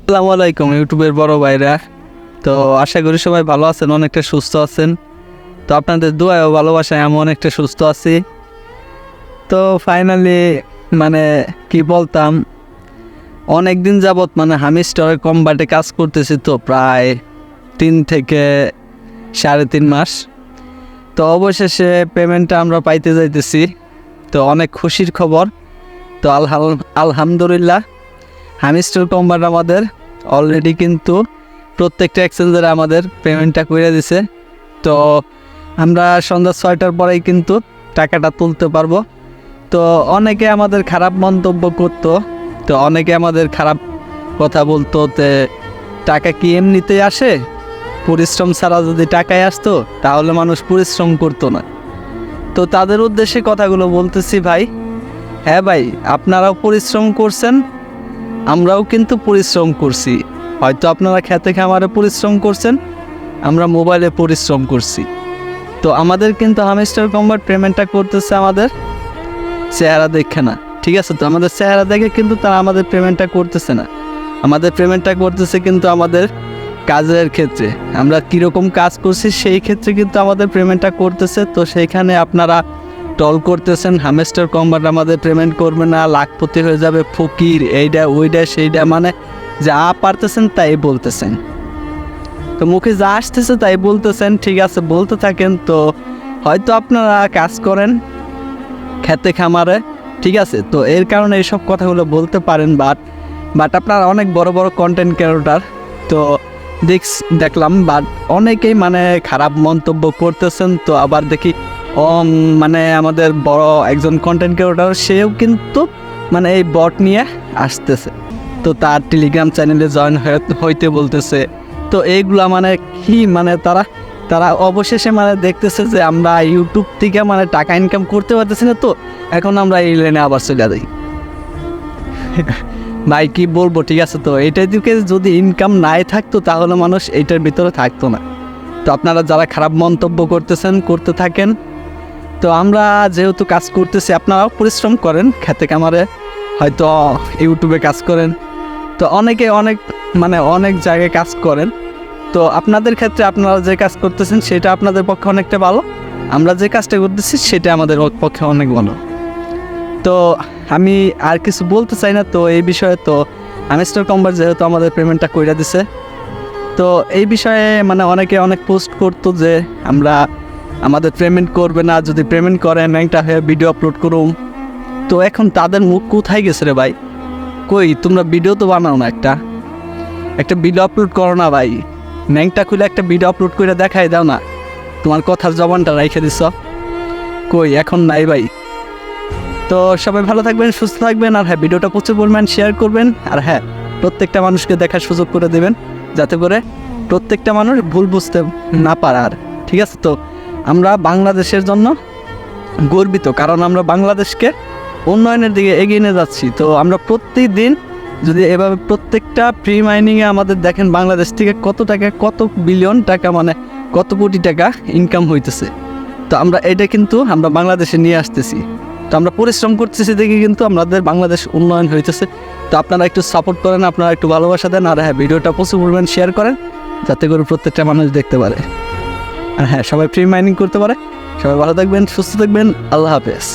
আসসালামু আলাইকুম ইউটিউবের বড় ভাইরা। তো আশা করি সবাই ভালো আছেন, অনেকটা সুস্থ আছেন। তো আপনাদের দোয়ায় ও ভালোবাসায় আমি অনেকটা সুস্থ আছি। তো ফাইনালি কি বলতাম, অনেক দিন যাবৎ হামিস্টারের কম্বাটে কাজ করতেছি, তো প্রায় 3 থেকে 3.5 মাস। তো অবশেষে পেমেন্টটা আমরা পাইতে যাইতেছি, তো অনেক খুশির খবর। তো আলহামদুলিল্লাহ হামিস্টার কম্বাট আমাদের অলরেডি কিন্তু প্রত্যেকটা এক্সচেঞ্জারে আমাদের পেমেন্টটা করে দিছে। তো আমরা সন্ধ্যা 6টার পরেই কিন্তু টাকাটা তুলতে পারবো। তো অনেকে আমাদের খারাপ মন্তব্য করতো, তো অনেকে আমাদের খারাপ কথা বলতো যে টাকা কি এমনিতেই আসে, পরিশ্রম ছাড়া যদি টাকায় আসতো তাহলে মানুষ পরিশ্রম করতো না। তো তাদের উদ্দেশ্যে কথাগুলো বলতেছি ভাই, হ্যাঁ ভাই, আপনারাও পরিশ্রম করছেন, আমরাও কিন্তু পরিশ্রম করছি। হয়তো আপনারা খেতে খামারে পরিশ্রম করছেন, আমরা মোবাইলে পরিশ্রম করছি। তো আমাদের কিন্তু হামিস্টার কম্বাট পেমেন্টটা করতেছে আমাদের চেহারা দেখে না, ঠিক আছে? তো আমাদের চেহারা দেখে কিন্তু তারা আমাদের পেমেন্টটা করতেছে না, আমাদের পেমেন্টটা করতেছে কিন্তু আমাদের কাজের ক্ষেত্রে, আমরা কীরকম কাজ করছি সেই ক্ষেত্রে কিন্তু আমাদের পেমেন্টটা করতেছে। তো সেইখানে আপনারা টল করতেছেন হামিস্টার কম্বাট আমাদের পেমেন্ট করবে না, লাখপতি হয়ে যাবে, ফকির, এইটা ওইটা সেইটা, যা পারতেছেন তাই বলতেছেন। তো মুখে যা আসতেছে তাই বলতেছেন, ঠিক আছে, বলতে থাকেন। তো হয়তো আপনারা কাজ করেন খেতে খামারে, ঠিক আছে, তো এর কারণে এইসব কথাগুলো বলতে পারেন। বাট আপনারা অনেক বড় বড় কন্টেন্ট ক্রিয়েটর, তো দেখলাম বাট অনেকেই খারাপ মন্তব্য করতেছেন। তো আবার দেখি আমাদের বড় একজন কন্টেন্ট ক্রিয়েটর, সেও কিন্তু এই বট নিয়ে আসতেছে, তো তার টেলিগ্রাম চ্যানেলে জয়েন হইতে বলতেছে। তো এইগুলা কি তারা অবশেষে দেখতেছে যে আমরা ইউটিউব থেকে টাকা ইনকাম করতে পারতেছি না, তো এখন আমরা এই লাইনে আবার চলে যাই। ভাই কি বলবো, ঠিক আছে? তো এইটার দিকে যদি ইনকাম নাই থাকতো তাহলে মানুষ এইটার ভিতরে থাকতো না। তো আপনারা যারা খারাপ মন্তব্য করতেছেন করতে থাকেন। তো আমরা যেহেতু কাজ করতেছি, আপনারাও পরিশ্রম করেন খেতে খামারে, হয়তো ইউটিউবে কাজ করেন, তো অনেকে অনেক জায়গায় কাজ করেন। তো আপনাদের ক্ষেত্রে আপনারা যে কাজ করতেছেন সেটা আপনাদের পক্ষে অনেকটা ভালো, আমরা যে কাজটা করতেছি সেটা আমাদের পক্ষে অনেক ভালো। তো আমি আর কিছু বলতে চাই না তো এই বিষয়ে। তো হামিস্টার কম্বাট যেহেতু আমাদের পেমেন্টটা কইরা দিছে, তো এই বিষয়ে অনেকে অনেক পোস্ট করতো যে আমাদের পেমেন্ট করবে না, যদি পেমেন্ট করেন একটা হয়ে ভিডিও আপলোড করুম। তো এখন তাদের মুখ কোথায় গেছে রে ভাই? কই তোমরা ভিডিও তো বানাও না, একটা ভিডিও আপলোড করো না ভাই, ন্যাংটা খুলে একটা ভিডিও আপলোড করে দেখাই দাও না, তোমার কথার জবানটা রেখে দিছ, কই এখন নাই ভাই। তো সবাই ভালো থাকবেন, সুস্থ থাকবেন, আর হ্যাঁ, ভিডিওটা প্রচুর পরিমাণ শেয়ার করবেন, আর হ্যাঁ, প্রত্যেকটা মানুষকে দেখার সুযোগ করে দেবেন, যাতে করে প্রত্যেকটা মানুষ ভুল বুঝতে না পারার, ঠিক আছে? তো আমরা বাংলাদেশের জন্য গর্বিত, কারণ আমরা বাংলাদেশকে উন্নয়নের দিকে এগিয়ে নিয়ে যাচ্ছি। তো আমরা প্রতিদিন যদি এভাবে প্রত্যেকটা প্রি মাইনিংয়ে আমাদের দেখেন বাংলাদেশ থেকে কত টাকা, কত বিলিয়ন টাকা, কত কোটি টাকা ইনকাম হইতেছে, তো আমরা এটা কিন্তু আমরা বাংলাদেশে নিয়ে আসতেছি। তো আমরা পরিশ্রম করতেছি দেখে কিন্তু আমাদের বাংলাদেশ উন্নয়ন হইতেছে। তো আপনারা একটু সাপোর্ট করেন, আপনারা একটু ভালোবাসা দেন, আর হ্যাঁ, ভিডিওটা প্রচুর পরিমাণ শেয়ার করেন, যাতে করে প্রত্যেকটা মানুষ দেখতে পারে, আর হ্যাঁ, সবাই প্রি মাইনিং করতে পারে। সবাই ভালো থাকবেন, সুস্থ থাকবেন, আল্লাহ হাফেজ।